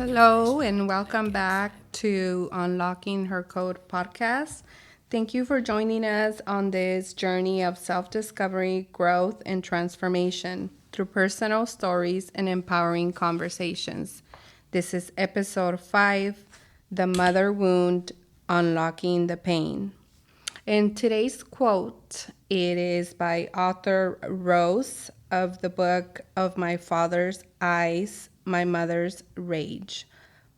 Hello, and welcome back to Unlocking Her Code podcast. Thank you for joining us on this journey of self discovery, growth, and transformation through personal stories and empowering conversations. This is episode 5, The Mother Wound, Unlocking the Pain. And today's quote, it is by author Rose of the book Of My Father's Eyes, My Mother's Rage.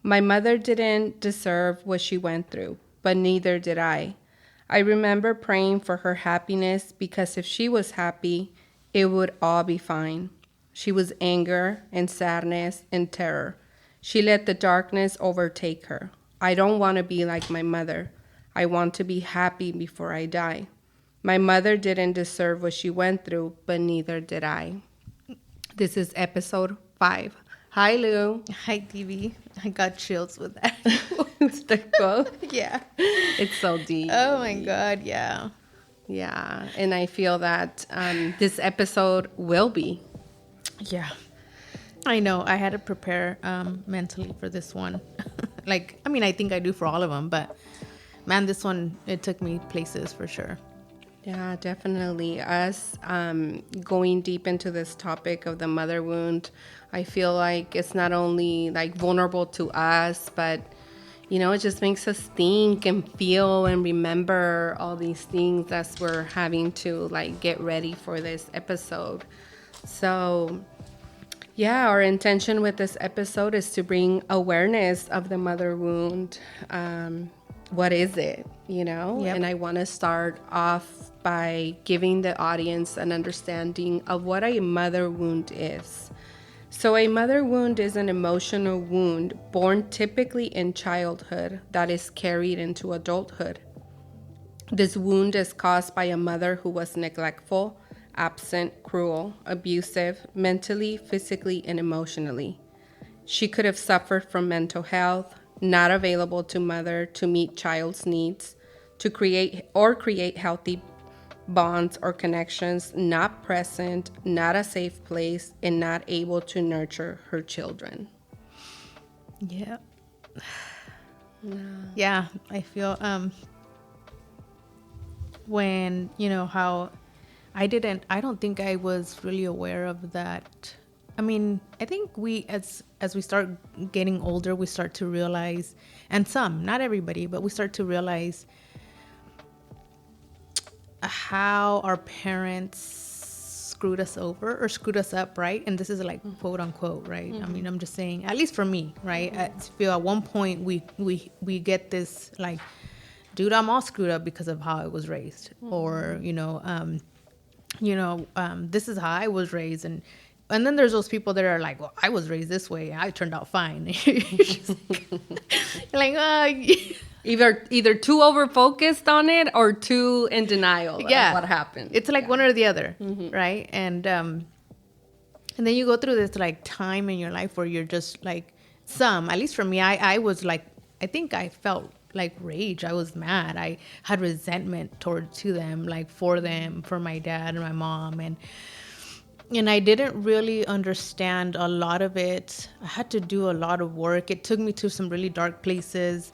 My mother didn't deserve what she went through, but neither did I. I remember praying for her happiness because if she was happy, it would all be fine. She was anger and sadness and terror. She let the darkness overtake her. I don't want to be like my mother. I want to be happy before I die. My mother didn't deserve what she went through, but neither did I. This is episode 5. Hi, Lou. Hi, TV. I got chills with that. It's the quote. Yeah. It's so deep. Oh, my God. Yeah. Yeah. And I feel that this episode will be. Yeah. I know. I had to prepare mentally for this one. I think I do for all of them, but man, this one, it took me places for sure. Yeah, definitely. Us going deep into this topic of the mother wound, I feel like it's not only like vulnerable to us, but it just makes us think and feel and remember all these things as we're having to like get ready for this episode. So yeah, our intention with this episode is to bring awareness of the mother wound. What is it, Yep. And I want to start off by giving the audience an understanding of what a mother wound is. So a mother wound is an emotional wound born typically in childhood that is carried into adulthood. This wound is caused by a mother who was neglectful, absent, cruel, abusive, mentally, physically, and emotionally. She could have suffered from mental health, not available to mother to meet child's needs, to create healthy bonds or connections, not present, not a safe place, and not able to nurture her children. Yeah. Yeah, I feel when, how I don't think I was really aware of that. I think we, as we start getting older, we start to realize, and some, not everybody, but we start to realize how our parents screwed us over or screwed us up, right? And this is like quote unquote, right? Mm-hmm. I'm just saying, at least for me, right? I feel at one point we get this like, dude, I'm all screwed up because of how I was raised, or this is how I was raised, and then there's those people that are like, well, I was raised this way, I turned out fine. Either too over focused on it or too in denial of what happened. It's like one or the other, right? And then you go through this like time in your life where you're just like, at least for me, I was like, I think I felt like rage. I was mad. I had resentment to them, like for them, for my dad and my mom, and I didn't really understand a lot of it. I had to do a lot of work. It took me to some really dark places.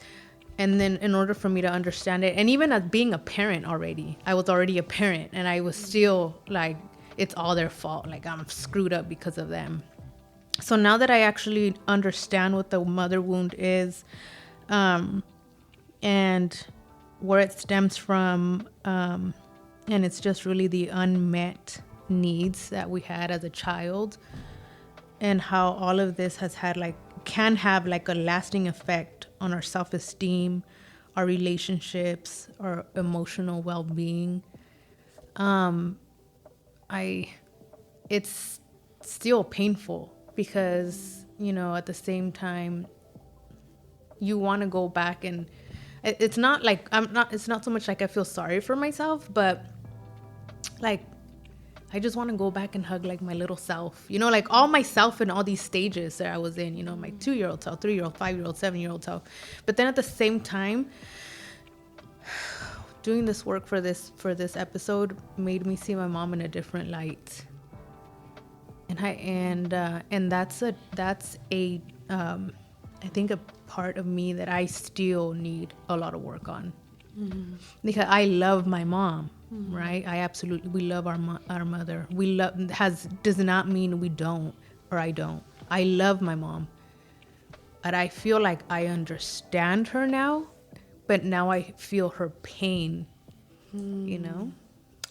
And then in order for me to understand it, and even as being a parent already, I was already a parent, and I was still like, it's all their fault. Like, I'm screwed up because of them. So now that I actually understand what the mother wound is, and where it stems from, and it's just really the unmet needs that we had as a child, and how all of this can have like a lasting effect on our self-esteem, our relationships, our emotional well-being. It's still painful because, at the same time, you want to go back, and it's not so much like I feel sorry for myself, but like, I just want to go back and hug like my little self, like all myself in all these stages that I was in, my 2-year-old self, 3-year-old, 5-year-old, 7-year-old self. But then at the same time, doing this work for this episode made me see my mom in a different light. And that's a I think a part of me that I still need a lot of work on. Because I love my mom, right? We love our mother. Does not mean we don't, or I don't. I love my mom, but I feel like I understand her now, but now I feel her pain, you know?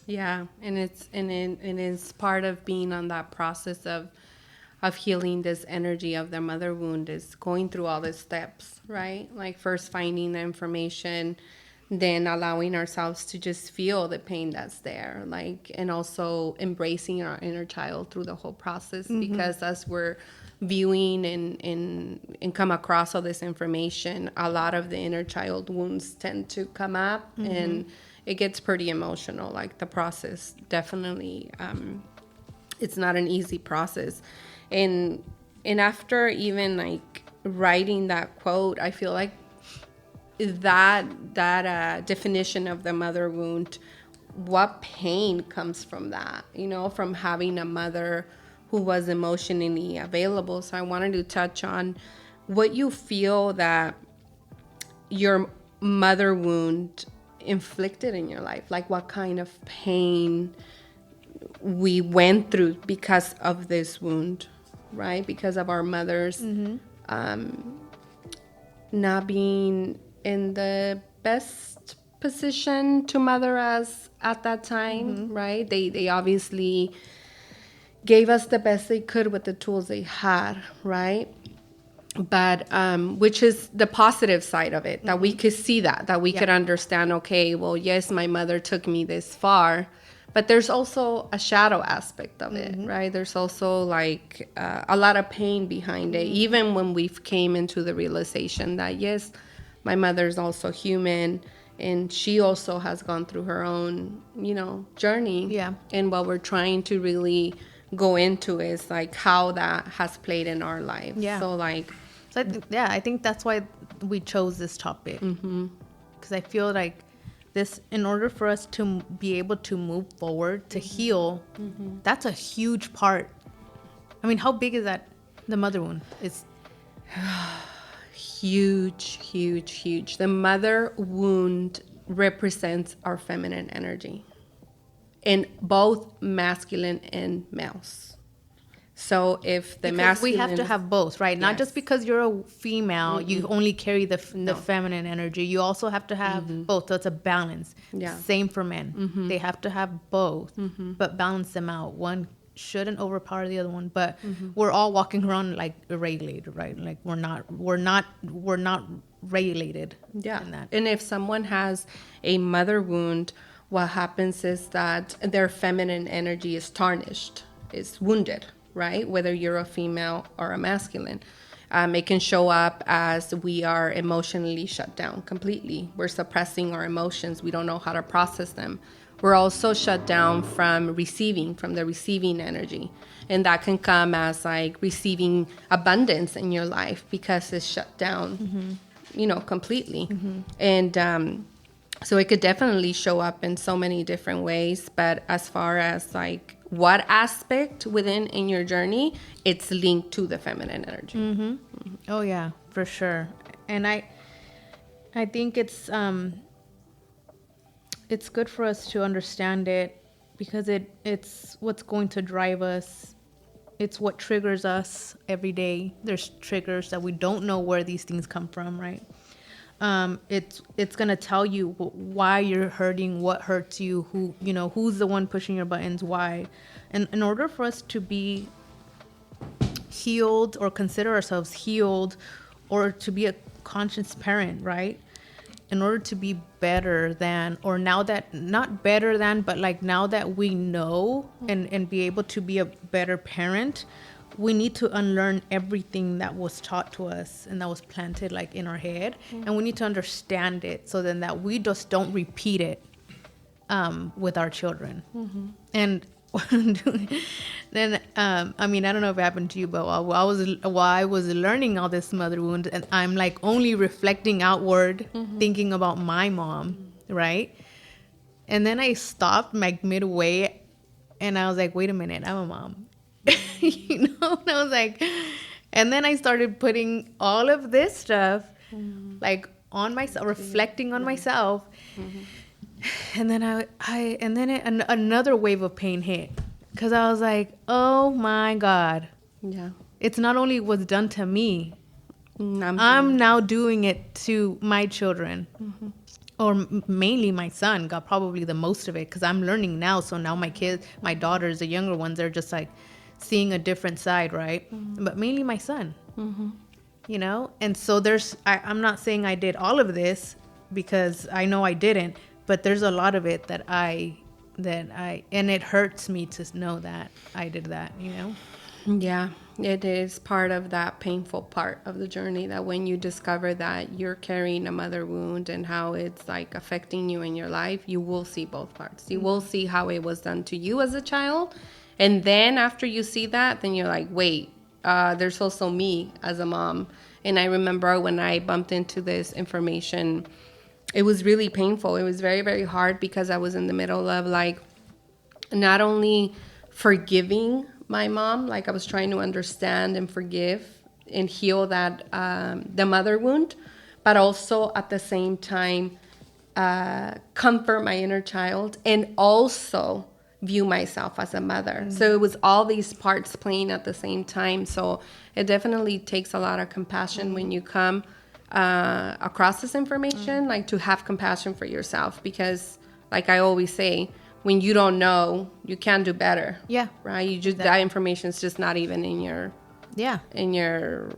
Yeah, and it's part of being on that process of healing this energy of the mother wound is going through all the steps, right? Like first finding the information, then allowing ourselves to just feel the pain that's there, like, and also embracing our inner child through the whole process. Because as we're viewing and come across all this information, a lot of the inner child wounds tend to come up, and it gets pretty emotional. Like the process definitely, it's not an easy process. And after even like writing that quote, I feel like that definition of the mother wound, what pain comes from that, from having a mother who was emotionally available. So I wanted to touch on what you feel that your mother wound inflicted in your life, like what kind of pain we went through because of this wound, right? Because of our mothers not being in the best position to mother us at that time, right? They obviously gave us the best they could with the tools they had, right? But which is the positive side of it, that we could see that we could understand, okay, well, yes, my mother took me this far, but there's also a shadow aspect of it, right? There's also like a lot of pain behind it, even when we came into the realization that, yes, my mother's also human, and she also has gone through her own, journey. Yeah. And what we're trying to really go into is like how that has played in our lives. Yeah. So like, I think that's why we chose this topic. Because I feel like this, in order for us to be able to move forward, to heal, that's a huge part. I mean, how big is that? The mother wound is huge, huge, huge. The mother wound represents our feminine energy in both masculine and males. So if the because masculine, we have to have both, right? Not just because you're a female, you only carry the feminine energy. You also have to have both. So it's a balance. Yeah. Same for men. They have to have both, but balance them out. One shouldn't overpower the other one. But we're all walking around like regulated, right? Like we're not regulated. Yeah. In that. And if someone has a mother wound, what happens is that their feminine energy is tarnished, is wounded, right? Whether you're a female or a masculine. It can show up as we are emotionally shut down completely. We're suppressing our emotions. We don't know how to process them. We're also shut down from the receiving energy. And that can come as like receiving abundance in your life because it's shut down, completely. And so it could definitely show up in so many different ways. But as far as like what aspect in your journey, it's linked to the feminine energy. Oh yeah, for sure. And I think it's good for us to understand it, because it's what's going to drive us. It's what triggers us every day. There's triggers that we don't know where these things come from, right? It's gonna tell you why you're hurting, what hurts you, who's the one pushing your buttons, why. And in order for us to be healed, or consider ourselves healed, or to be a conscious parent, right? In order to be better than, or now that, not better than, but like now that we know and be able to be a better parent, we need to unlearn everything that was taught to us and that was planted like in our head. And we need to understand it so then that we just don't repeat it with our children. And then I mean, I don't know if it happened to you, but while I was learning all this mother wound, and I'm like only reflecting outward, thinking about my mom, right? And then I stopped like midway, and I was like, wait a minute, I'm a mom. And I was like, And then I started putting all of this stuff like on myself, reflecting on myself. And then another wave of pain hit, because I was like, oh my God. Yeah. It's not only was done to me, I'm I'm now doing it to my children. Or mainly my son got probably the most of it, because I'm learning now. So now my kids, my daughters, the younger ones, are just like seeing a different side, right? But mainly my son, you know? And so I'm not saying I did all of this, because I know I didn't, but there's a lot of it and it hurts me to know that I did that, you know? Yeah, it is part of that painful part of the journey, that when you discover that you're carrying a mother wound and how it's like affecting you in your life, you will see both parts. You will see how it was done to you as a child. And then after you see that, then you're like, wait, there's also me as a mom. And I remember when I bumped into this information, it was really painful. It was very, very hard, because I was in the middle of like not only forgiving my mom, like I was trying to understand and forgive and heal that the mother wound, but also at the same time comfort my inner child and also view myself as a mother. So it was all these parts playing at the same time. So it definitely takes a lot of compassion when you come across this information, like to have compassion for yourself, because like I always say, when you don't know, you can do better. Yeah. Right? You just that information is just not even in your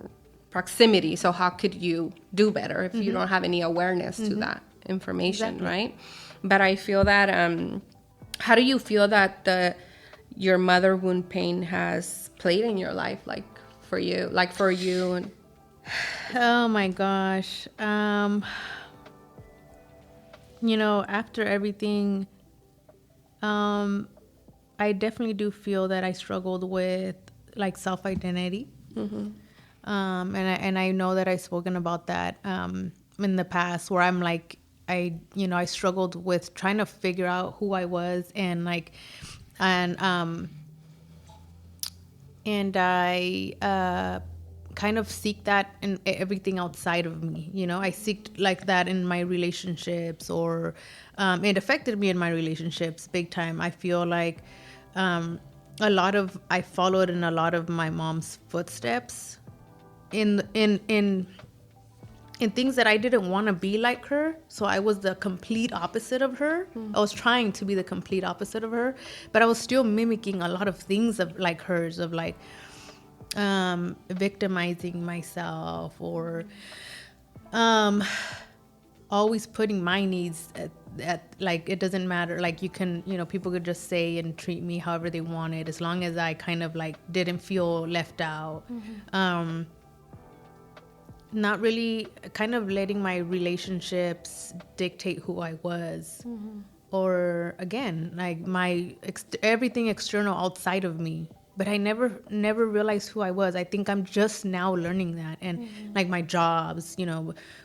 proximity. So how could you do better if you don't have any awareness to that information, right? But I feel that how do you feel that your mother wound pain has played in your life, like for you, and Oh my gosh. You know, after everything, I definitely do feel that I struggled with like self-identity. And I know that I've spoken about that in the past, where I'm like, I struggled with trying to figure out who I was, and I kind of seek that in everything outside of me. You know, I seeked like that in my relationships, or it affected me in my relationships big time. I feel like I followed in a lot of my mom's footsteps in things that I didn't want to be like her. So I was the complete opposite of her. I was trying to be the complete opposite of her, but I was still mimicking a lot of things of like hers, of like victimizing myself, or always putting my needs at like, it doesn't matter, like you can, people could just say and treat me however they wanted, as long as I kind of like didn't feel left out. Not really kind of letting my relationships dictate who I was, or again, like everything external outside of me. But I never realized who I was. I think I'm just now learning that. And like my jobs,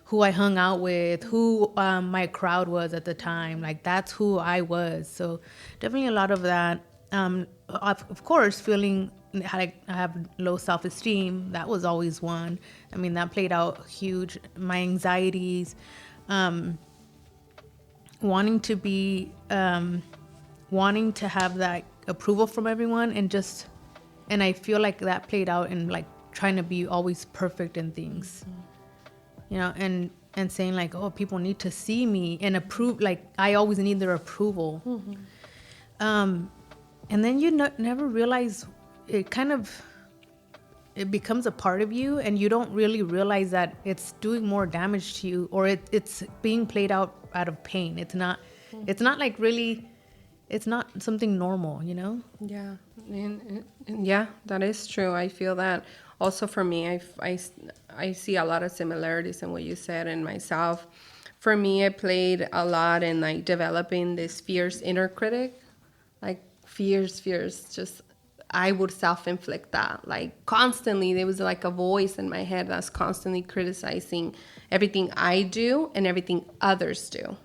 who I hung out with, who my crowd was at the time, like that's who I was. So definitely a lot of that. Of course, feeling like I have low self-esteem, that was always one. I mean, that played out huge. My anxieties, wanting to have that approval from everyone, and I feel like that played out in like trying to be always perfect in things, and saying like, oh, people need to see me and approve. Like I always need their approval. And then you never realize it becomes a part of you, and you don't really realize that it's doing more damage to you, or it's being played out of pain. It's not like really, it's not something normal, Yeah. And yeah, that is true. I feel that also for me, I see a lot of similarities in what you said and myself. For me, it played a lot in like developing this fierce inner critic, like fierce, just I would self-inflict that. Like constantly, there was like a voice in my head that's constantly criticizing everything I do and everything others do.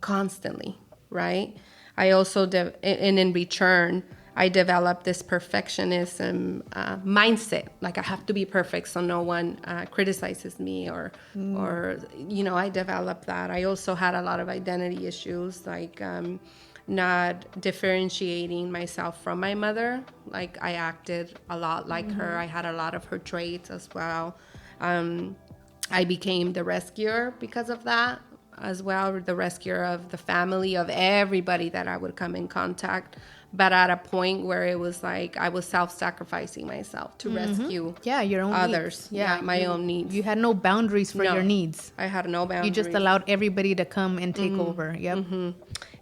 Constantly, right? I also, and in return, I developed this perfectionism mindset, like I have to be perfect so no one criticizes me, or I developed that. I also had a lot of identity issues, like not differentiating myself from my mother. Like I acted a lot like her. I had a lot of her traits as well. I became the rescuer because of that as well, the rescuer of the family, of everybody that I would come in contact. But at a point where it was like I was self-sacrificing myself to rescue your own others. needs. My own needs. You had no boundaries for your needs. I had no boundaries. You just allowed everybody to come and take over. Yep.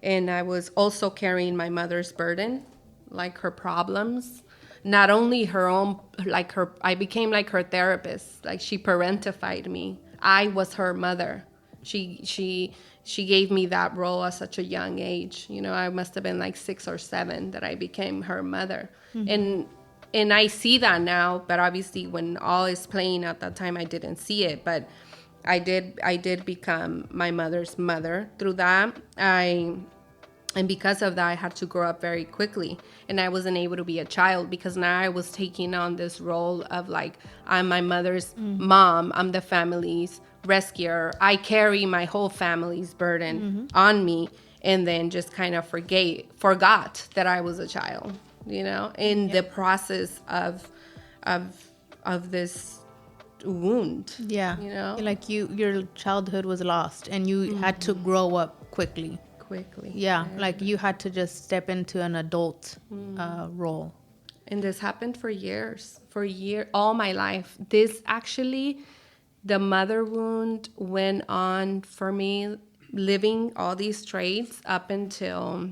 And I was also carrying my mother's burden, like her problems. Not only her own, I became like her therapist. Like she parentified me. I was her mother. She gave me that role at such a young age. I must have been like 6 or 7 that I became her mother. And I see that now, but obviously when all is playing at that time, I didn't see it. But I did become my mother's mother through that. And because of that, I had to grow up very quickly. And I wasn't able to be a child because now I was taking on this role of like, I'm my mother's mom. I'm the family's rescuer. I carry my whole family's burden on me, and then just kind of forgot that I was a child, in the process of this wound. Like your childhood was lost and you had to grow up quickly. Like you had to just step into an adult role. And this happened for years, all my life. This actually, the mother wound went on for me, living all these traits up until,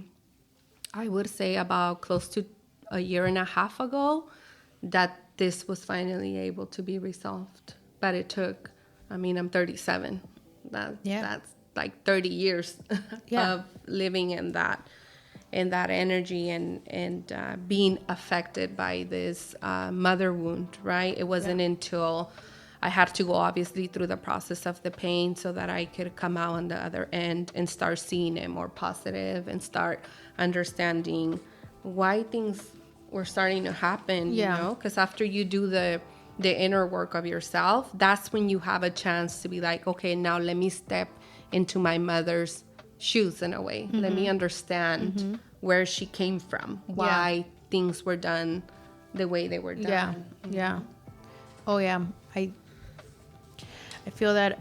I would say, about close to a year and a half ago, that this was finally able to be resolved. But it took, I'm 37. That's like 30 years of living in that energy and being affected by this mother wound, right? It wasn't until I had to go obviously through the process of the pain so that I could come out on the other end and start seeing it more positive and start understanding why things were starting to happen, because after you do the inner work of yourself, that's when you have a chance to be like, okay, now let me step into my mother's shoes in a way. Let me understand where she came from, why things were done the way they were done. Oh yeah. I feel that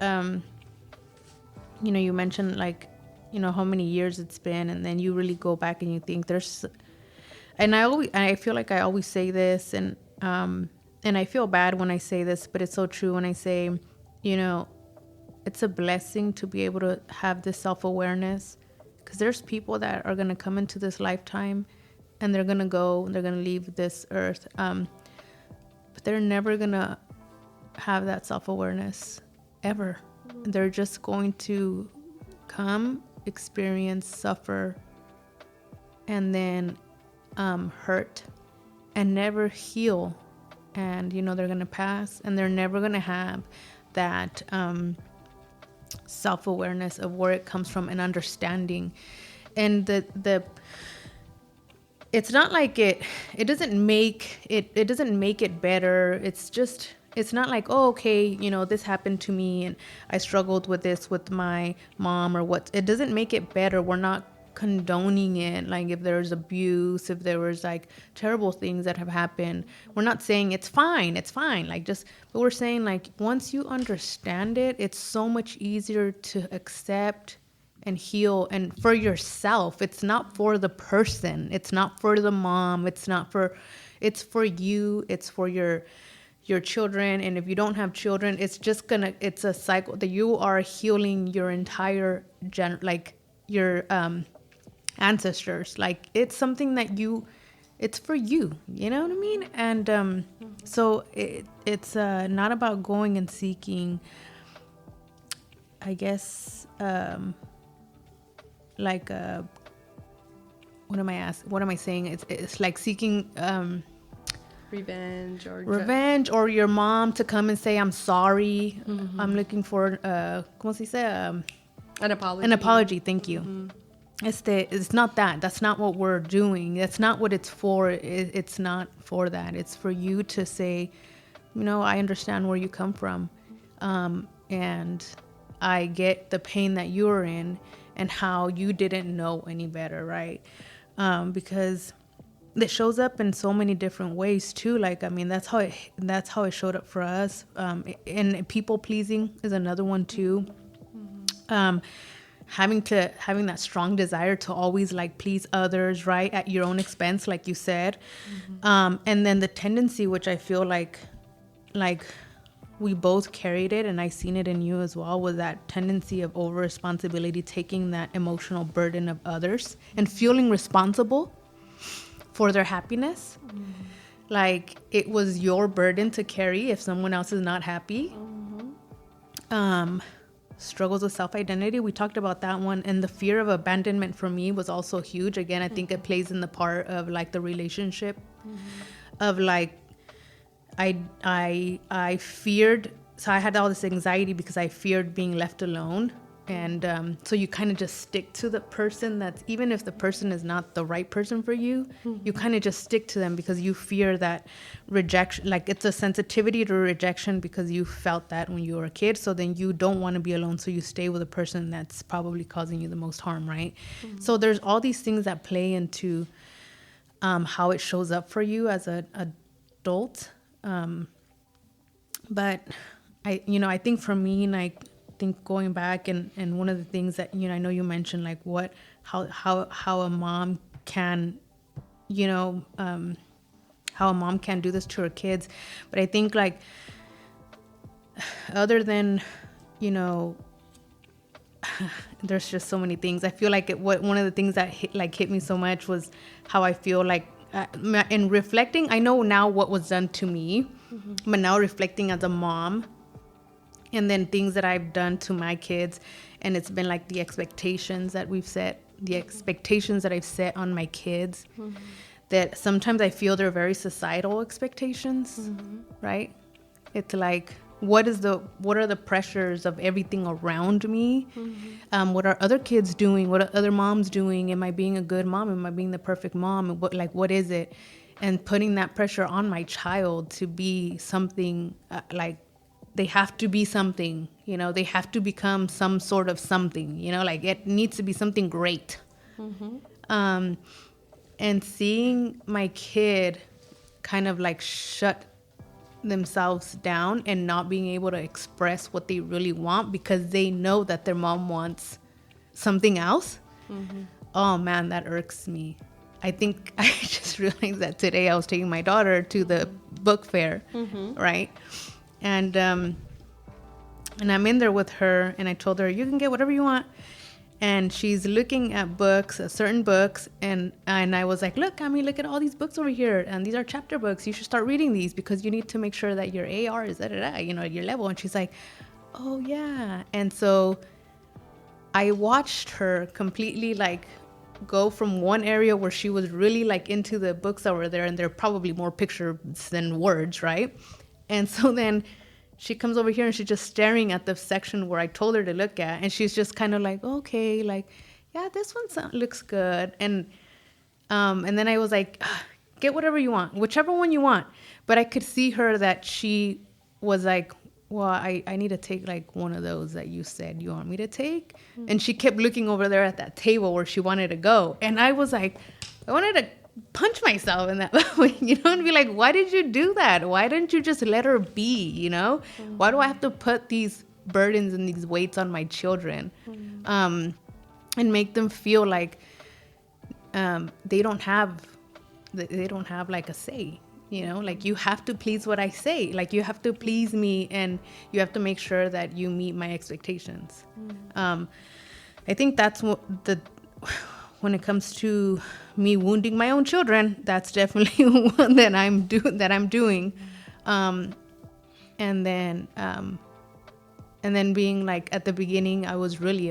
you mentioned like how many years it's been, and then you really go back and you think I feel like I always say this, and I feel bad when I say this, but it's so true when I say, it's a blessing to be able to have this self-awareness, because there's people that are going to come into this lifetime and they're going to leave this earth. But they're never going to have that self-awareness ever. They're just going to come, experience, suffer, and then hurt and never heal. And, they're going to pass, and they're never going to have that self-awareness of where it comes from and understanding. And it's not like it doesn't make it better. It's not like, oh, okay, this happened to me and I struggled with this with my mom or what. It doesn't make it better. We're not condoning it. Like if there's abuse, if there was like terrible things that have happened, we're not saying it's fine. But we're saying like once you understand it, it's so much easier to accept and heal, and for yourself. It's not for the person. It's not for the mom. It's for you. It's for your children. And if you don't have children, it's a cycle that you are healing your entire your ancestors. Like it's something that it's for you, you know what I mean? And so it's not about going and seeking, I guess, what am I saying? It's like seeking revenge or your mom to come and say, I'm sorry. I'm looking for ¿cómo se dice? An apology. An apology. Thank you. it's not that. That's not what we're doing. That's not what it's for. It's not for that. It's for you to say, I understand where you come from. And I get the pain that you're in and how you didn't know any better, right? Because it shows up in so many different ways too. Like, I mean, that's how it showed up for us. And people pleasing is another one too. Having that strong desire to always like please others, right, at your own expense, like you said. And then the tendency, which I feel like we both carried it, and I seen it in you as well, was that tendency of over responsibility, taking that emotional burden of others and feeling responsible for their happiness. Like it was your burden to carry if someone else is not happy. Struggles with self-identity, we talked about that one. And the fear of abandonment for me was also huge. Again, I think it plays in the part of like the relationship of like I feared, so I had all this anxiety because I feared being left alone. And so you kind of just stick to the person that's, even if the person is not the right person for you, you kind of just stick to them because you fear that rejection. Like it's a sensitivity to rejection because you felt that when you were a kid. So then you don't want to be alone. So you stay with a person that's probably causing you the most harm, right? So there's all these things that play into how it shows up for you as an adult. But I think for me, like, think going back and one of the things that I know you mentioned, like how a mom can how a mom can do this to her kids, but I think like other than there's just so many things. I feel like one of the things that hit me so much was how I feel like in reflecting, I know now what was done to me, but now reflecting as a mom. And then things that I've done to my kids, and it's been like the expectations that we've set, the expectations that I've set on my kids, that sometimes I feel they're very societal expectations, right? It's like, what are the pressures of everything around me? What are other kids doing? What are other moms doing? Am I being a good mom? Am I being the perfect mom? And what is it? And putting that pressure on my child to be something like, they have to be something, they have to become some sort of something, like it needs to be something great. And seeing my kid kind of like shut themselves down and not being able to express what they really want because they know that their mom wants something else. Oh man, that irks me. I think I just realized that today I was taking my daughter to the book fair, right? And I'm in there with her, and I told her, you can get whatever you want. And she's looking at books, certain books, and I was like, look at all these books over here, and these are chapter books. You should start reading these because you need to make sure that your AR is at your level. And she's like, oh yeah. And so I watched her completely like go from one area where she was really like into the books that were there, and they're probably more pictures than words, right? And so then she comes over here and she's just staring at the section where I told her to look at. And she's just kind of like, okay, like, yeah, this one looks good. And then I was like, get whatever you want, whichever one you want. But I could see her that she was like, well, I need to take like one of those that you said you want me to take. And she kept looking over there at that table where she wanted to go. And I was like, I wanted to punch myself in that moment, and be like, why did you do that? Why didn't you just let her be, Why do I have to put these burdens and these weights on my children, and make them feel like they don't have like a say, like you have to please what I say, like you have to please me, and you have to make sure that you meet my expectations. I think that's what when it comes to me wounding my own children, that's definitely one that I'm doing. And then being like, at the beginning, I was really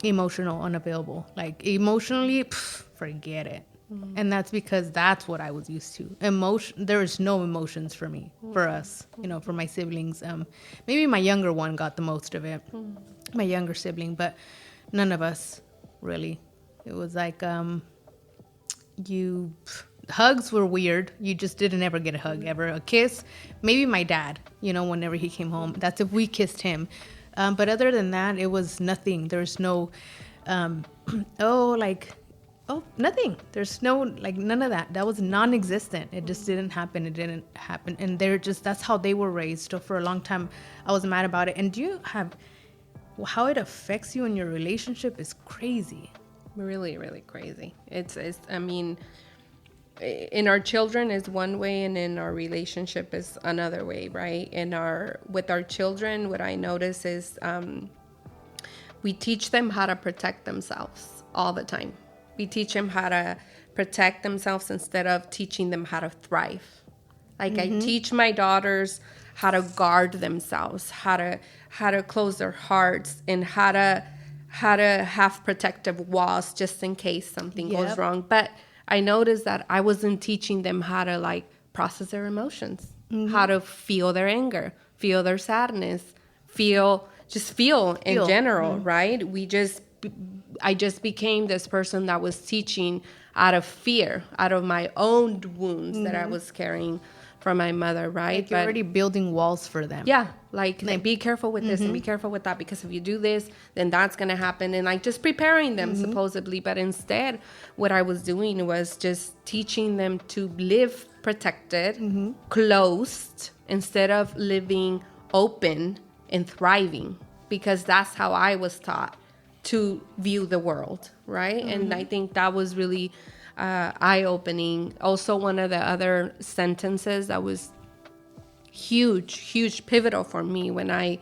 emotional, unavailable, like emotionally, forget it. And that's because that's what I was used to. There is no emotions for me, for us, for my siblings. Maybe my younger one got the most of it, my younger sibling, but None of us, really. It was like hugs were weird. You just didn't ever get a hug ever. A kiss, maybe my dad, whenever he came home. That's if we kissed him. But other than that, it was nothing. There's no, nothing. There's no, like, none of that. That was non-existent. It just didn't happen. It didn't happen. And that's how they were raised. So for a long time, I was mad about it. And how it affects you in your relationship is crazy. Really, really crazy. It's I mean, in our children is one way, and in our relationship is another way, right? With our children, what I notice is we teach them how to protect themselves all the time. We teach them how to protect themselves instead of teaching them how to thrive. Like, I teach my daughters how to guard themselves, how to close their hearts, and how to have protective walls just in case something goes wrong. But I noticed that I wasn't teaching them how to, like, process their emotions, how to feel their anger, feel their sadness, feel in general, right? I just became this person that was teaching out of fear, out of my own wounds that I was carrying from my mother, right? Like, you're already building walls for them. Yeah, like be careful with this and be careful with that, because if you do this, then that's going to happen. And like, just preparing them supposedly. But instead, what I was doing was just teaching them to live protected, closed, instead of living open and thriving, because that's how I was taught to view the world, right? And I think that was really eye-opening. Also, one of the other sentences that was huge pivotal for me when I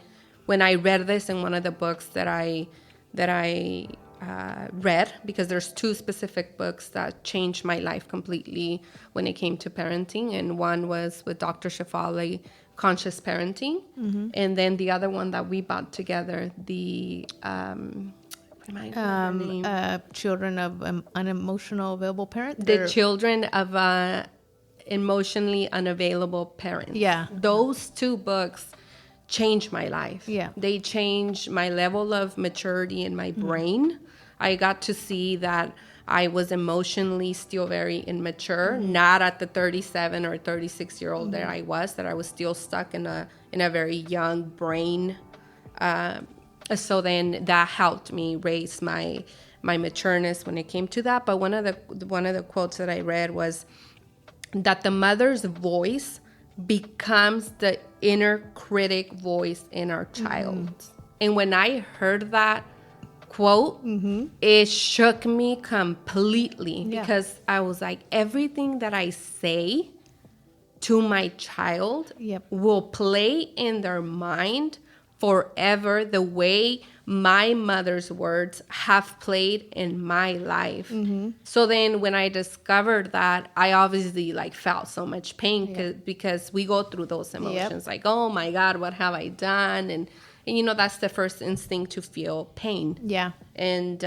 read this in one of the books that I read, because there's two specific books that changed my life completely when it came to parenting, and one was with Dr. Shefali, Conscious Parenting, and then the other one that we bought together, the children of unemotional available parents. The children of emotionally unavailable parents. Yeah. Those two books changed my life. Yeah. They changed my level of maturity in my brain. I got to see that I was emotionally still very immature, not at the 37 or 36-year-old that I was still stuck in a very young brain. So then that helped me raise my matureness when it came to that. But one of the quotes that I read was that the mother's voice becomes the inner critic voice in our child. And when I heard that quote, it shook me completely, because I was like, everything that I say to my child will play in their mind forever, the way my mother's words have played in my life. So then when I discovered that, I obviously felt so much pain because we go through those emotions, like, oh my God, what have I done? And that's the first instinct, to feel pain. Yeah. And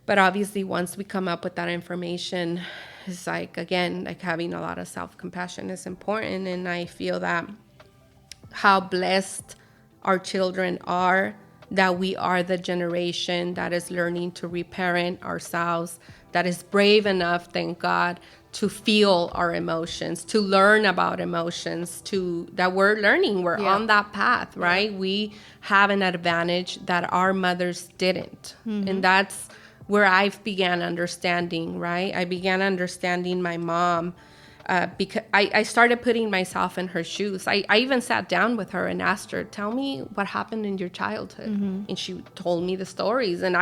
but obviously once we come up with that information, it's again, having a lot of self-compassion is important. And I feel that how blessed our children are, that we are the generation that is learning to reparent ourselves, that is brave enough, thank God, to feel our emotions, to learn about emotions, that we're learning. We're on that path, right? We have an advantage that our mothers didn't. And that's where I began understanding, right? I began understanding my mom, because I started putting myself in her shoes. I even sat down with her and asked her, tell me what happened in your childhood. And she told me the stories. And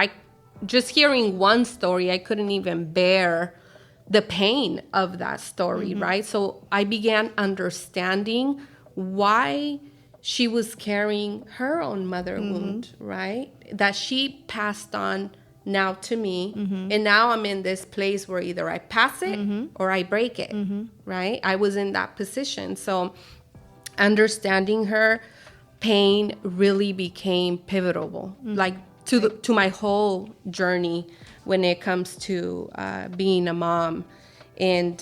just hearing one story, I couldn't even bear the pain of that story, right? So I began understanding why she was carrying her own mother wound, right? That she passed on now to me. And now I'm in this place where either I pass it or I break it, right? I was in that position. So understanding her pain really became pivotal, to my whole journey when it comes to being a mom. and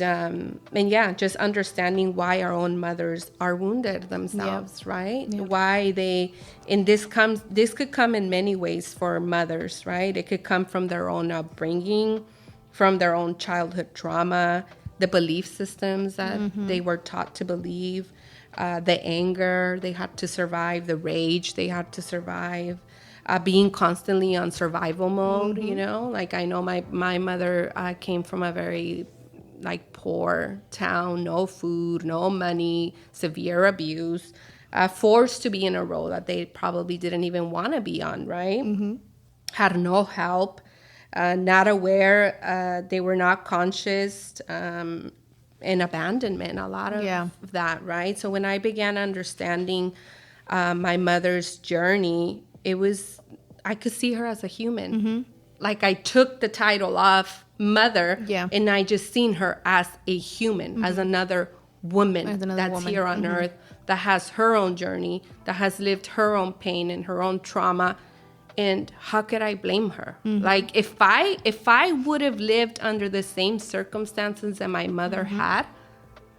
yeah, just understanding why our own mothers are wounded themselves, right? Why they, and this could come in many ways for mothers, right? It could come from their own upbringing, from their own childhood trauma, the belief systems that they were taught to believe, the anger they had to survive, the rage they had to survive, being constantly on survival mode, you know? Like, I know my mother came from a very, like, poor town, no food, no money, severe abuse, forced to be in a role that they probably didn't even want to be on, right? Had no help, not aware, they were not conscious, and abandonment, a lot of that, right? So when I began understanding my mother's journey, I could see her as a human. Like, I took the title of mother, and I just seen her as a human, as another woman that's here on earth, that has her own journey, that has lived her own pain and her own trauma. And how could I blame her? Like, if I would have lived under the same circumstances that my mother had,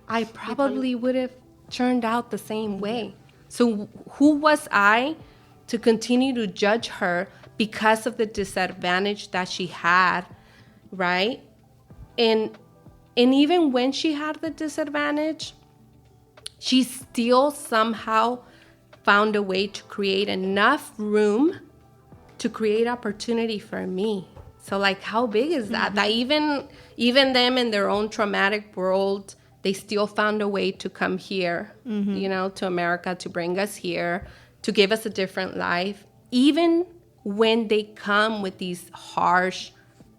I probably would have turned out the same way. So who was I to continue to judge her because of the disadvantage that she had, right? And even when she had the disadvantage, she still somehow found a way to create enough room to create opportunity for me. So, like, how big is that? That even them in their own traumatic world, they still found a way to come here, you know, to America, to bring us here, to give us a different life, even when they come with these harsh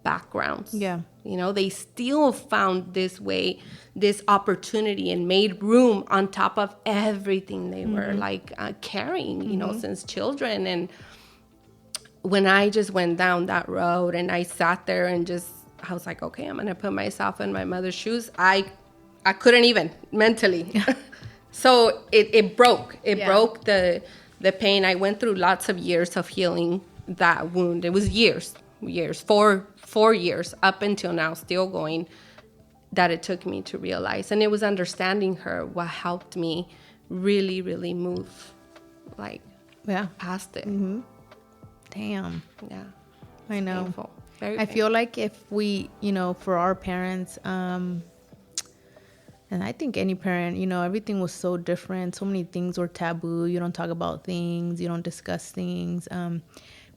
backgrounds. You know, they still found this way, this opportunity, and made room on top of everything they were, like, carrying, you know, since children. And when I just went down that road and I sat there and I was like, okay, I'm going to put myself in my mother's shoes. I couldn't even mentally. So it broke. It broke the pain. I went through lots of years of healing that wound. It was years, 4 years up until now, still going, that it took me to realize. And it was understanding her what helped me really, really move, like, past it. Damn. Yeah. I know. Painful. Very I painful. feel like if we, you know, for our parents, and I think any parent, you know, everything was so different. So many things were taboo. You don't talk about things. You don't discuss things.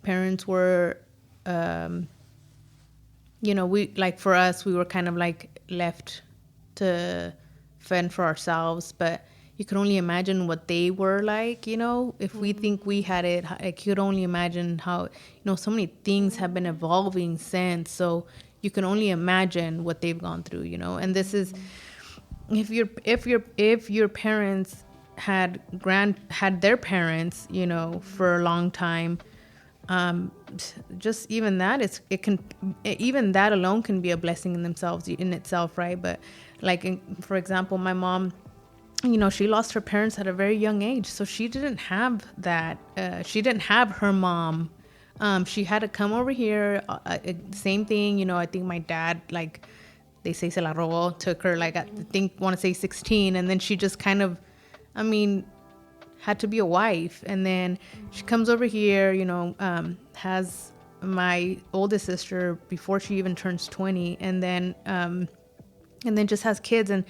Parents were, you know, for us, we were kind of like left to fend for ourselves. But you can only imagine what they were like, you know, if we think we had it. I could only imagine how, you know, so many things have been evolving since. So you can only imagine what they've gone through, you know. And this is, if your parents had their parents, you know, for a long time, just even that even that alone can be a blessing in itself, right? But like, for example, my mom, you know, she lost her parents at a very young age, so she didn't have that. She didn't have her mom. She had to come over here. Same thing, you know. I think my dad, like, they say se la robó, took her, like, I want to say 16, and then she just kind of, I mean, had to be a wife. And then she comes over here, you know, has my oldest sister before she even turns 20, and then just has kids. And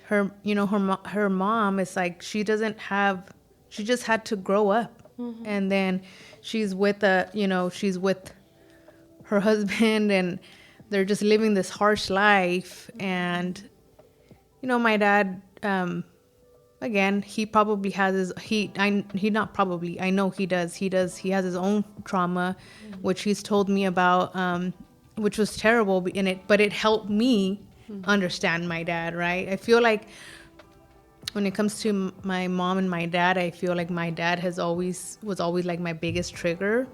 her, you know, her mom is like, she just had to grow up. And then she's with her husband, and they're just living this harsh life. And, you know, my dad, again, he probably has I know he does. He has his own trauma, which he's told me about, which was terrible but it helped me understand my dad, right? I feel like when it comes to my mom and my dad, I feel like my dad was always like my biggest trigger.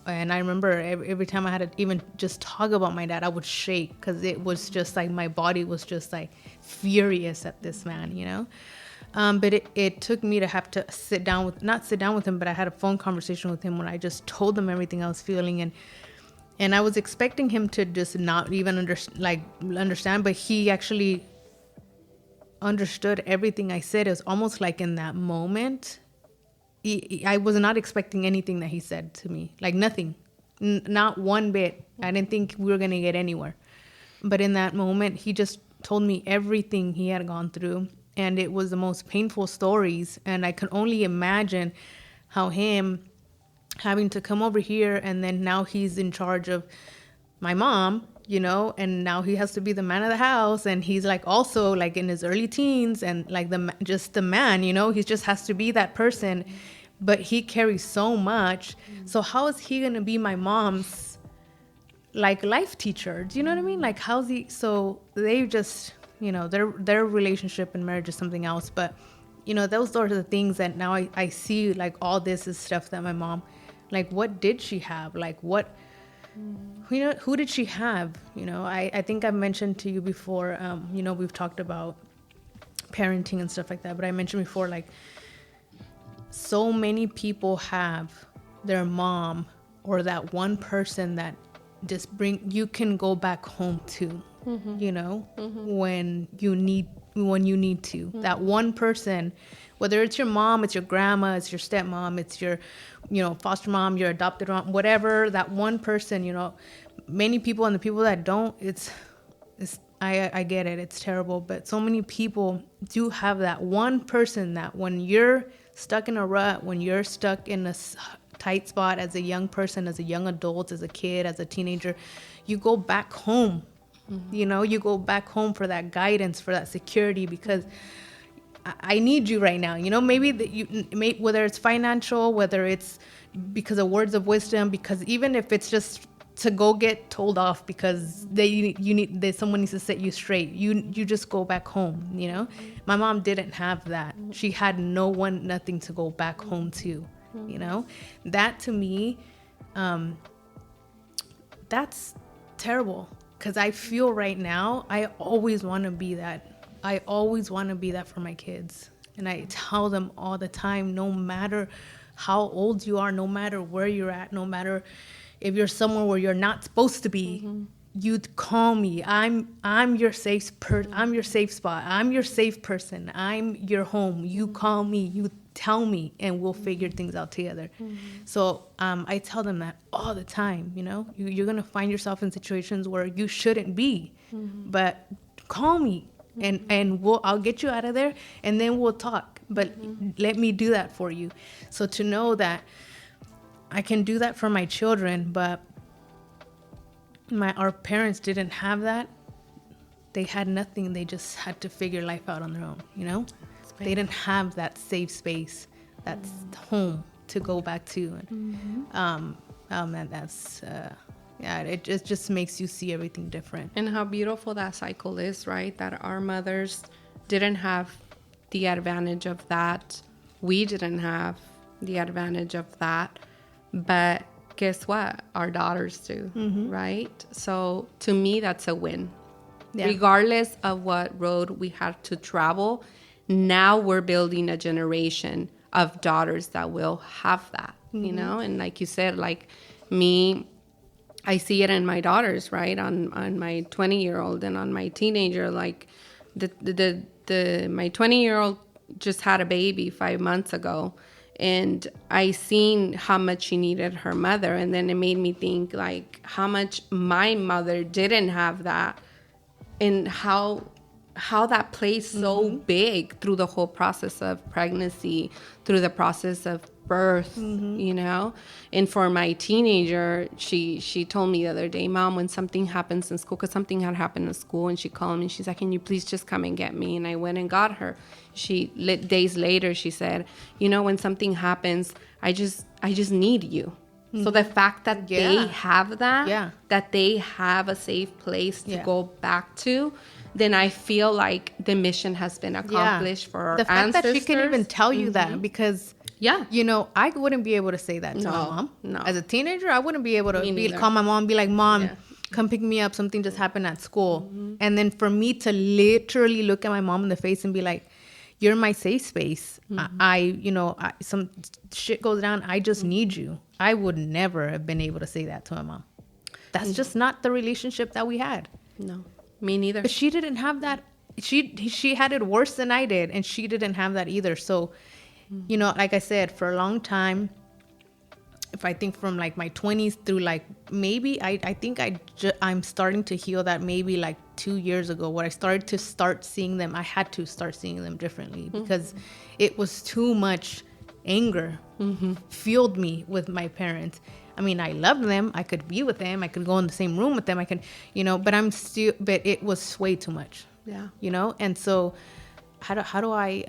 And I remember every time I had to even just talk about my dad, I would shake, because it was just like my body was just like furious at this man, you know. But it took me to have to not sit down with him, but I had a phone conversation with him when I just told him everything I was feeling. And And I was expecting him to just not even understand, but he actually understood everything I said. It was almost like in that moment, I was not expecting anything that he said to me, like nothing, not one bit. I didn't think we were going to get anywhere. But in that moment, he just told me everything he had gone through. And it was the most painful stories. And I could only imagine how him having to come over here, and then now he's in charge of my mom, you know, and now he has to be the man of the house, and he's like also like in his early teens, and like just the man, you know, he just has to be that person, but he carries so much. So how is he gonna be my mom's like life teacher? Do you know what I mean? Like how's he? So they just, you know, their relationship and marriage is something else. But you know, those are the things that now I see, like all this is stuff that my mom, like what did she have, like what, you know, who did she have? You know, I think I've mentioned to you before, you know, we've talked about parenting and stuff like that, but I mentioned before, like so many people have their mom or that one person that just you can go back home to, you know, when you need to. That one person, whether it's your mom, it's your grandma, it's your stepmom, it's your, you know, foster mom, your adopted mom, whatever, that one person, you know, many people, and the people that don't, I get it, it's terrible, but so many people do have that one person that when you're stuck in a rut, when you're stuck in a tight spot as a young person, as a young adult, as a kid, as a teenager, you go back home. You know, you go back home for that guidance, for that security, because I need you right now. You know, maybe whether it's financial, whether it's because of words of wisdom, because even if it's just to go get told off because someone needs to set you straight, you just go back home. You know, my mom didn't have that. She had no one, nothing to go back home to. You know, that to me, that's terrible. Because I feel right now, I always want to be that. I always want to be that for my kids. And I tell them all the time, no matter how old you are, no matter where you're at, no matter if you're somewhere where you're not supposed to be, you'd call me. I'm your safe I'm your safe spot. I'm your safe person. I'm your home. You call me. You tell me, and we'll figure things out together. So I tell them that all the time. You know, you're gonna find yourself in situations where you shouldn't be, but call me, and I'll get you out of there, and then we'll talk. But let me do that for you. So to know that I can do that for my children, but our parents didn't have that. They had nothing. They just had to figure life out on their own. You know. They didn't have that safe space, that's home to go back to. And that's, it just makes you see everything different. And how beautiful that cycle is, right? That our mothers didn't have the advantage of that. We didn't have the advantage of that. But guess what? Our daughters do, right? So to me, that's a win. Yeah. Regardless of what road we had to travel, now we're building a generation of daughters that will have that, you know? And like you said, like me, I see it in my daughters, right? On my 20-year-old and on my teenager, like my 20-year-old just had a baby 5 months ago, and I seen how much she needed her mother. And then it made me think like how much my mother didn't have that, and how that plays so big through the whole process of pregnancy, through the process of birth, you know? And for my teenager, she told me the other day, Mom, when something happens in school, because something had happened in school, and she called me, she's like, can you please just come and get me? And I went and got her. Days later, she said, you know, when something happens, I just need you. So the fact that they have that, that they have a safe place to go back to, then I feel like the mission has been accomplished for our ancestors. The fact that she can even tell you that, because, you know, I wouldn't be able to say that to my mom. No. As a teenager, I wouldn't be able to call my mom and be like, Mom, come pick me up. Something just happened at school. And then for me to literally look at my mom in the face and be like, you're my safe space. Some shit goes down. I just need you. I would never have been able to say that to my mom. That's just not the relationship that we had. No, me neither. But she didn't have that. She had it worse than I did, and she didn't have that either. So, you know, like I said, for a long time, if I think from like my 20s through like maybe I think I'm starting to heal that maybe like 2 years ago, where I started to start seeing them. I had to start seeing them differently because it was too much anger fueled me with my parents. I mean, I loved them. I could be with them. I could go in the same room with them. I could, you know, but it was way too much. Yeah. You know, and so how do I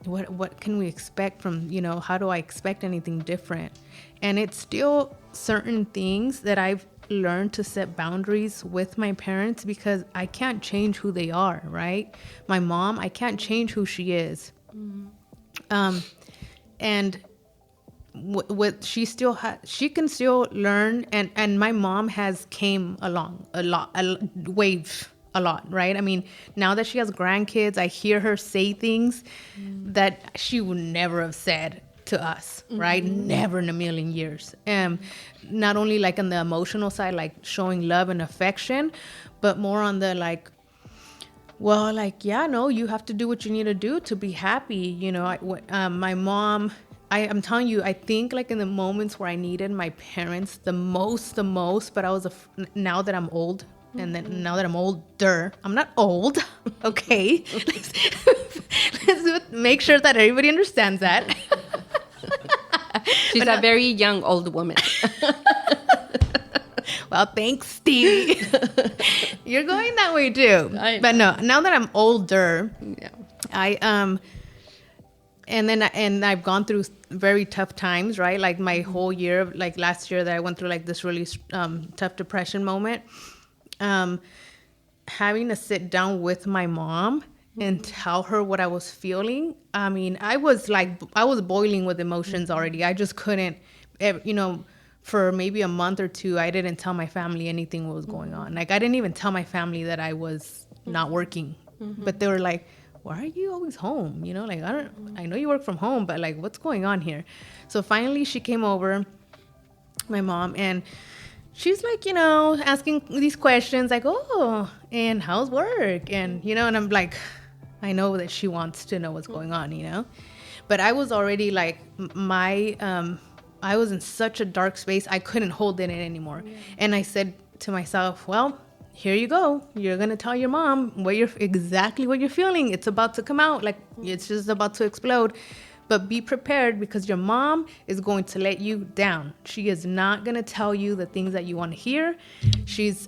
what can we expect from, you know, how do I expect anything different? And it's still certain things that I've learned to set boundaries with my parents, because I can't change who they are, right? My mom, I can't change who she is. And what she can still learn, and my mom has came along a lot, right? I mean, now that she has grandkids, I hear her say things that she would never have said to us, right? Never in a million years. Not only like on the emotional side, like showing love and affection, but more on the like, well, like, yeah, no, you have to do what you need to do to be happy. You know, my mom, I'm telling you, I think like in the moments where I needed my parents the most, but I was, now that I'm old, and then now that I'm older, I'm not old, okay? Let's make sure that everybody understands that. She's a very young old woman. Well, thanks, Stevie. You're going that way too. But no, now that I'm older, yeah. And I've gone through very tough times, right? Like my whole year, like last year that I went through like this really tough depression moment. Having to sit down with my mom and tell her what I was feeling. I mean, I was boiling with emotions already. I just couldn't, you know, for maybe a month or two, I didn't tell my family anything what was going on. Like, I didn't even tell my family that I was not working. But they were like, why are you always home? You know, like, I know you work from home, but like, what's going on here? So finally she came over, my mom, and she's like, you know, asking these questions like, oh, and how's work? And, you know, and I'm like, I know that she wants to know what's going on, you know? But I was already like, I was in such a dark space, I couldn't hold it in anymore. Yeah. And I said to myself, well, here you go. You're going to tell your mom exactly what you're feeling. It's about to come out. Like, it's just about to explode. But be prepared, because your mom is going to let you down. She is not going to tell you the things that you want to hear.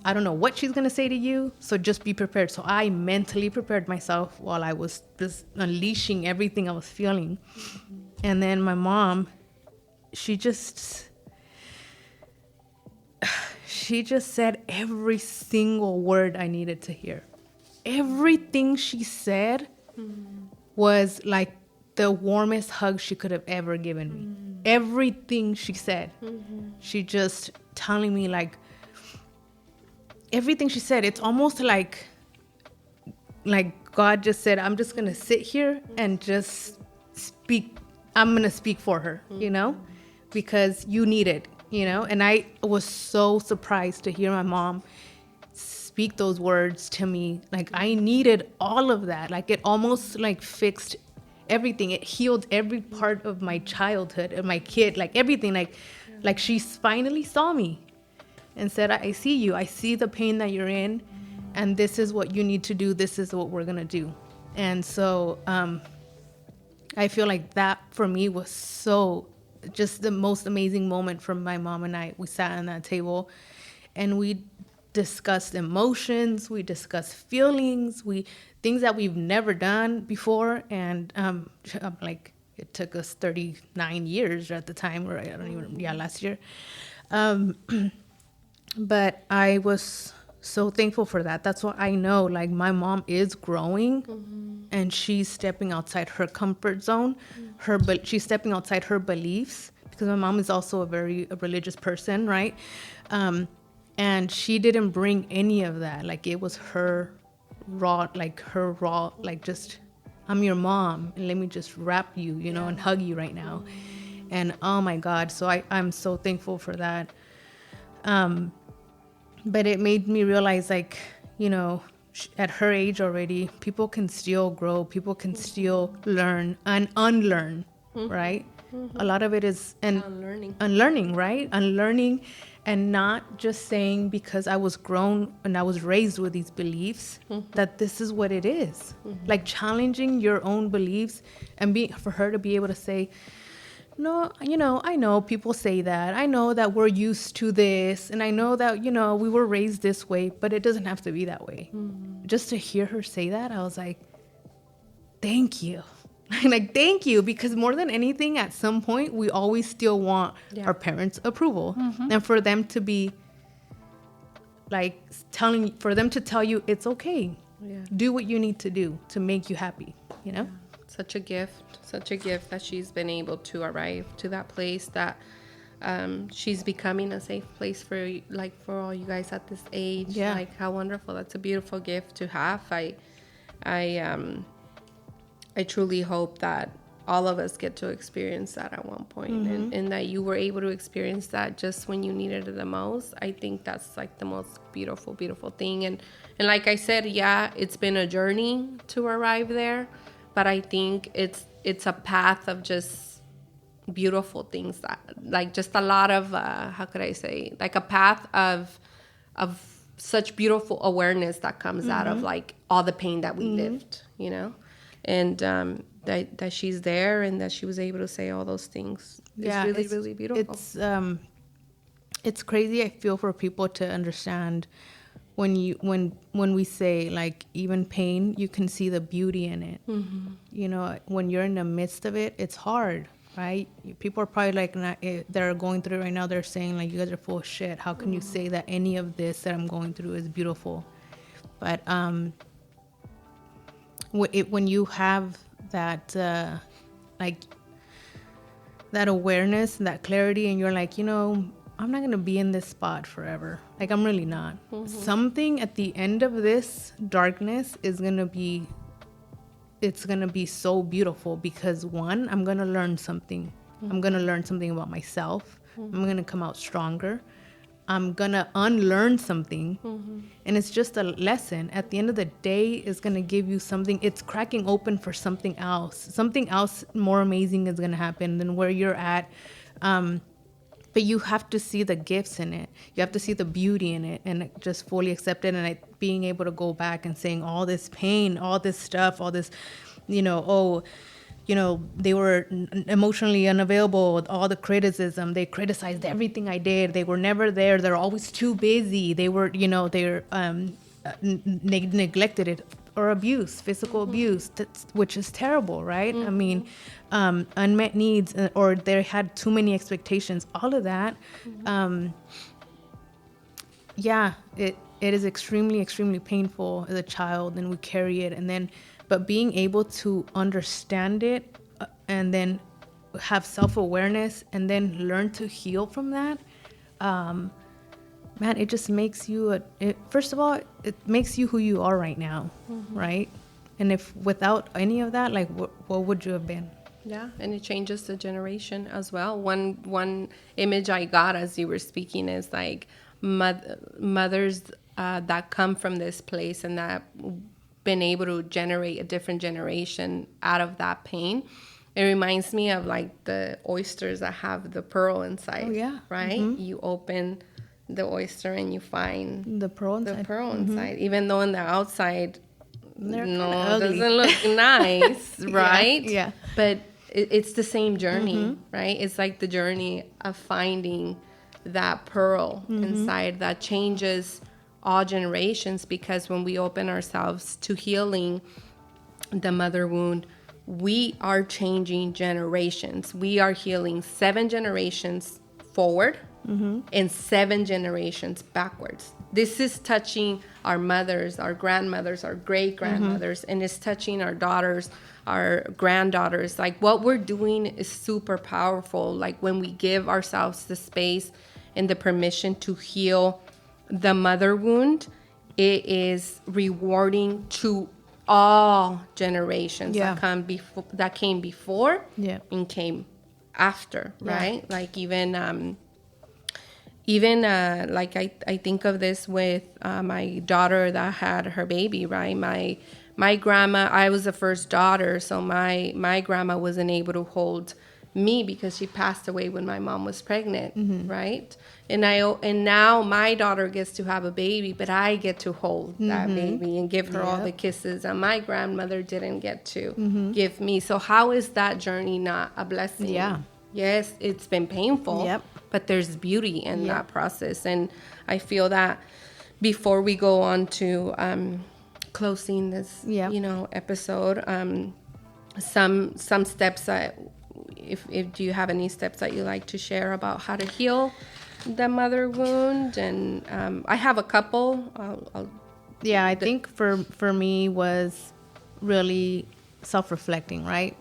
I don't know what she's going to say to you. So just be prepared. So I mentally prepared myself while I was just unleashing everything I was feeling. And then my mom, she just said every single word I needed to hear. Everything she said was like the warmest hug she could have ever given me. Everything she said, she just telling me like, everything she said, it's almost like God just said, I'm just going to sit here and just speak. I'm going to speak for her, you know, because you need it, you know? And I was so surprised to hear my mom speak those words to me. Like, I needed all of that. Like, it almost like fixed everything. It healed every part of my childhood and my kid, like everything. Like she finally saw me and said, I see you. I see the pain that you're in, and this is what you need to do. This is what we're going to do. And so I feel like that for me was so just the most amazing moment from my mom and I. We sat on that table and we discussed emotions, we discussed feelings, things that we've never done before. And like, it took us 39 years at the time, or last year. But I was so thankful for that. That's what I know. Like, my mom is growing, and she's stepping outside her comfort zone. She's stepping outside her beliefs, because my mom is also a very religious person, right? And she didn't bring any of that. Like, it was her raw, just, I'm your mom, and let me just wrap you, you know, and hug you right now. And oh my God, so I'm so thankful for that. But it made me realize, like, you know, at her age already, people can still grow, people can still learn and unlearn, right? A lot of it is unlearning, right? Unlearning, and not just saying because I was grown and I was raised with these beliefs that this is what it is. Like challenging your own beliefs, and for her to be able to say, no, you know, I know people say that. I know that we're used to this. And I know that, you know, we were raised this way, but it doesn't have to be that way. Just to hear her say that, I was like, thank you. Like, thank you. Because more than anything, at some point, we always still want our parents' approval. And for them to be like for them to tell you it's okay. Do what you need to do to make you happy, you know? Such a gift that she's been able to arrive to that place, that she's becoming a safe place for all you guys at this age. Like, how wonderful. That's a beautiful gift to have. I truly hope that all of us get to experience that at one point, and that you were able to experience that just when you needed it the most. I think that's like the most beautiful thing. And like I said, it's been a journey to arrive there. But I think it's a path of just beautiful things, that like just a lot of how could I say, like a path of such beautiful awareness that comes out of like all the pain that we lived, you know, and that she's there and that she was able to say all those things. It's really beautiful. It's crazy. I feel for people to understand when we say, like, even pain, you can see the beauty in it. You know, when you're in the midst of it, it's hard, right? People are probably like, they're going through it right now, they're saying like, you guys are full of shit. How can you say that any of this that I'm going through is beautiful? But when you have that like that awareness and that clarity, and you're like, you know, I'm not going to be in this spot forever. Like, I'm really not. Something at the end of this darkness is going to be, it's going to be so beautiful, because one, I'm going to learn something. I'm going to learn something about myself. I'm going to come out stronger. I'm going to unlearn something. And it's just a lesson. At the end of the day, it's going to give you something. It's cracking open for something else. Something else more amazing is going to happen than where you're at. But you have to see the gifts in it. You have to see the beauty in it and just fully accept it. And being able to go back and saying all this pain, all this stuff, all this, you know, they were emotionally unavailable, all the criticism. They criticized everything I did. They were never there. They're always too busy. They were, you know, they neglected it. Or abuse, physical abuse, which is terrible, right? I mean, unmet needs, or they had too many expectations, all of that. It is extremely, extremely painful as a child, and we carry it. But being able to understand it and then have self-awareness and then learn to heal from that, man, it just makes you, first of all, it makes you who you are right now, right? And if without any of that, like, what would you have been? Yeah, and it changes the generation as well. One image I got as you were speaking is like mothers that come from this place and that been able to generate a different generation out of that pain. It reminds me of like the oysters that have the pearl inside. Oh, yeah. Right? You open the oyster and you find the pearl inside, even though on the outside, it doesn't look nice, right? Yeah. But it's the same journey, right? It's like the journey of finding that pearl inside that changes all generations, because when we open ourselves to healing the mother wound, we are changing generations. We are healing 7 generations forward and 7 generations backwards. This is touching our mothers, our grandmothers, our great-grandmothers, and it's touching our daughters, our granddaughters. Like, what we're doing is super powerful. Like, when we give ourselves the space and the permission to heal the mother wound, it is rewarding to all generations that came before and came after, right? Like, even like I think of this with my daughter that had her baby, right? My grandma, I was the first daughter, so my grandma wasn't able to hold me because she passed away when my mom was pregnant, right? And now my daughter gets to have a baby, but I get to hold that baby and give her all the kisses that my grandmother didn't get to give me. So how is that journey not a blessing? Yeah. Yes, it's been painful. Yep. But there's beauty in that process. And I feel that before we go on to closing this, episode, some steps that, if do you have any steps that you like to share about how to heal the mother wound? And I have a couple. I think for me was really self-reflecting, right?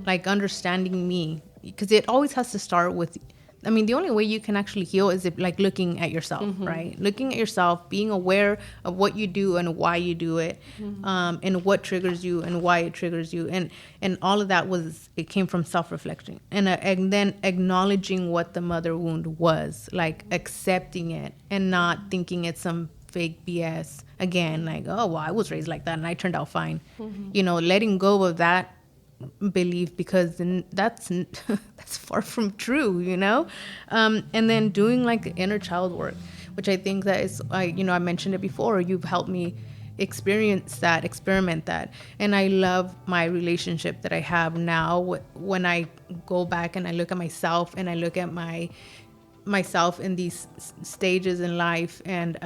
Like understanding me, because it always has to start with, I mean, the only way you can actually heal is if, like, looking at yourself, right? Looking at yourself, being aware of what you do and why you do it, and what triggers you and why it triggers you, and all of that it came from self-reflection, and then acknowledging what the mother wound was, like accepting it and not thinking it's some fake BS again, like, oh well, I was raised like that and I turned out fine, letting go of that belief, because then that's far from true, and then doing like the inner child work, which I think that is, I mentioned it before, you've helped me experiment that, and I love my relationship that I have now. When I go back and I look at myself and I look at myself in these stages in life, and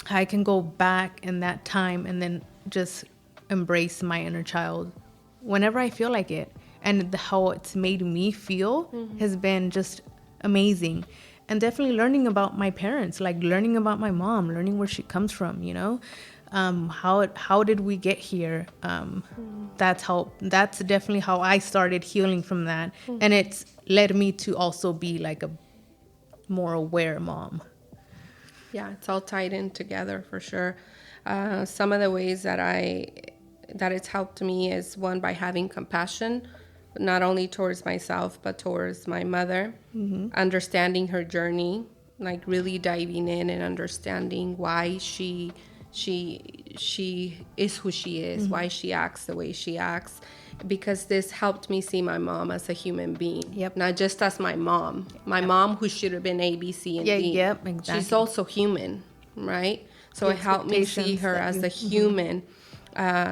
I can go back in that time and then just embrace my inner child whenever I feel like it. And how it's made me feel has been just amazing. And definitely learning about my parents, like learning about my mom, learning where she comes from, how did we get here? That's definitely how I started healing from that. And it's led me to also be like a more aware mom. Yeah, it's all tied in together for sure. Some of the ways that it's helped me is, one, by having compassion, not only towards myself, but towards my mother, understanding her journey, like really diving in and understanding why she is who she is, why she acts the way she acts, because this helped me see my mom as a human being, not just as my mom, mom who should have been A, B, C, and D. Yep, exactly. She's also human, right? So it helped me see her as a human.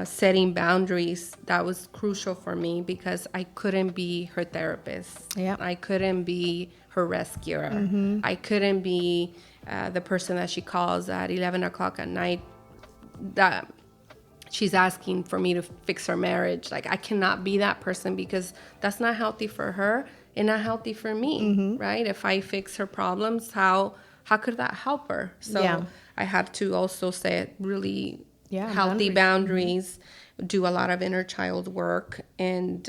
Setting boundaries, that was crucial for me, because I couldn't be her therapist. I couldn't be her rescuer. I couldn't be the person that she calls at 11 o'clock at night that she's asking for me to fix her marriage. Like, I cannot be that person, because that's not healthy for her and not healthy for me, right? If I fix her problems, how could that help her? So I had to also set really healthy boundaries, do a lot of inner child work. And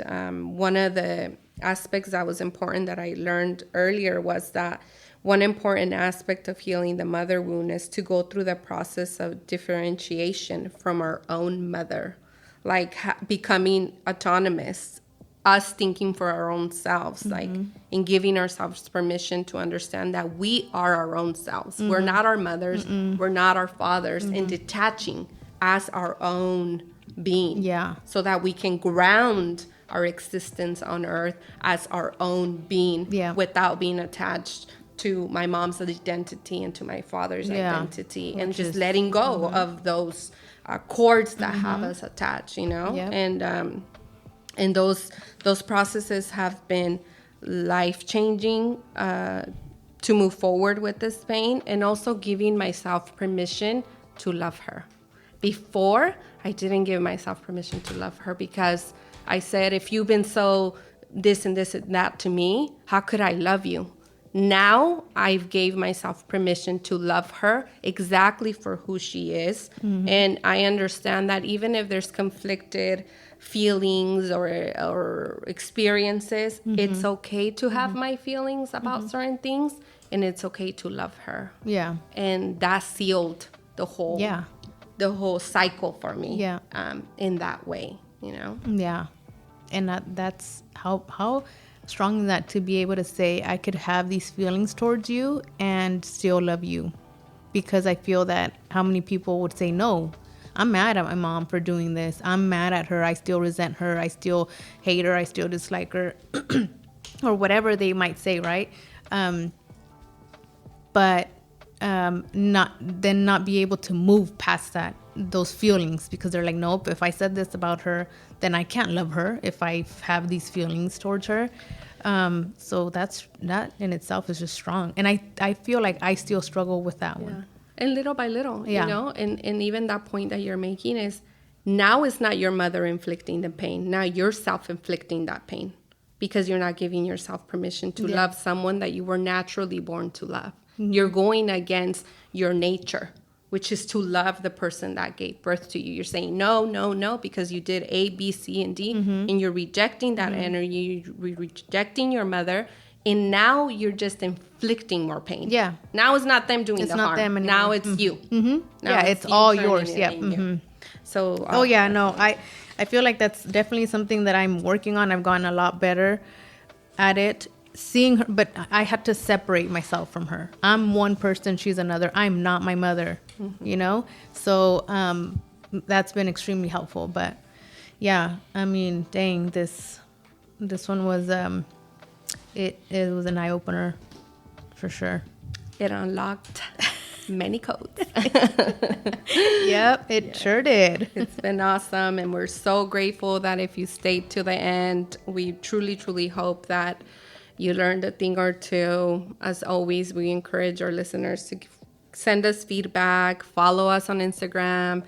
one of the aspects that was important that I learned earlier was that one important aspect of healing the mother wound is to go through the process of differentiation from our own mother, like becoming autonomous, us thinking for our own selves, like, and giving ourselves permission to understand that we are our own selves. We're not our mothers, we're not our fathers, and detaching as our own being, so that we can ground our existence on earth as our own being, without being attached to my mom's identity and to my father's identity, and just letting go of those cords that have us attached, and those processes have been life-changing to move forward with this pain, and also giving myself permission to love her. Before, I didn't give myself permission to love her, because I said, if you've been so this and this and that to me, how could I love you? Now I've gave myself permission to love her exactly for who she is. And I understand that even if there's conflicted feelings or experiences, it's okay to have my feelings about certain things, and it's okay to love her. And that sealed the whole cycle for me, in that way, and that's how strong in that to be able to say I could have these feelings towards you and still love you. Because I feel that how many people would say, no, I'm mad at my mom for doing this. I'm mad at her. I still resent her. I still hate her. I still dislike her. Or whatever they might say, right? But not be able to move past those feelings, because they're like, nope, if I said this about her, then I can't love her if I have these feelings towards her. So that in itself is just strong. And I feel like I still struggle with that one. And little by little, Yeah. you know, and even that point that you're making is, now it's not your mother inflicting the pain. Now you're self-inflicting that pain because you're not giving yourself permission to love someone that you were naturally born to love. Mm-hmm. You're going against your nature, which is to love the person that gave birth to you. You're saying no, because you did A, B, C, and D, and you're rejecting that energy. You're rejecting your mother, and now you're just inflicting more pain. Yeah. Now it's not them doing the harm. Not them anymore. Now it's you. Mm-hmm. Now it's all yours. Yeah. Mm-hmm. So. I feel like that's definitely something that I'm working on. I've gotten a lot better at it. Seeing her, but I had to separate myself from her. I'm one person, she's another. I'm not my mother, you know? So that's been extremely helpful. But yeah, I mean, dang, this one was, it was an eye-opener for sure. It unlocked many codes. Yep, it sure did. It's been awesome, and we're so grateful that if you stayed to the end, we truly hope that you learned a thing or two. As always, we encourage our listeners to send us feedback, follow us on Instagram,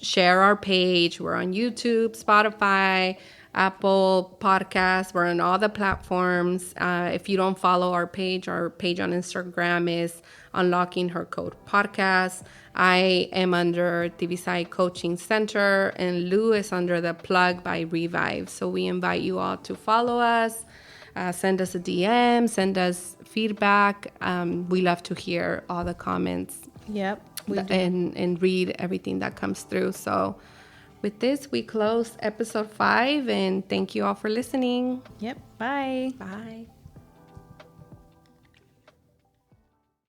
share our page. We're on YouTube, Spotify, Apple Podcasts. We're on all the platforms. If you don't follow our page on Instagram is Unlocking Her Code Podcast. I am under Tibisay Coaching Center, and Lou is under the Plug by Revive. So we invite you all to follow us. Send us a DM, send us feedback. We love to hear all the comments. Yep, we do. And read everything that comes through. So with this, we close episode 5, and thank you all for listening. Yep, bye. Bye.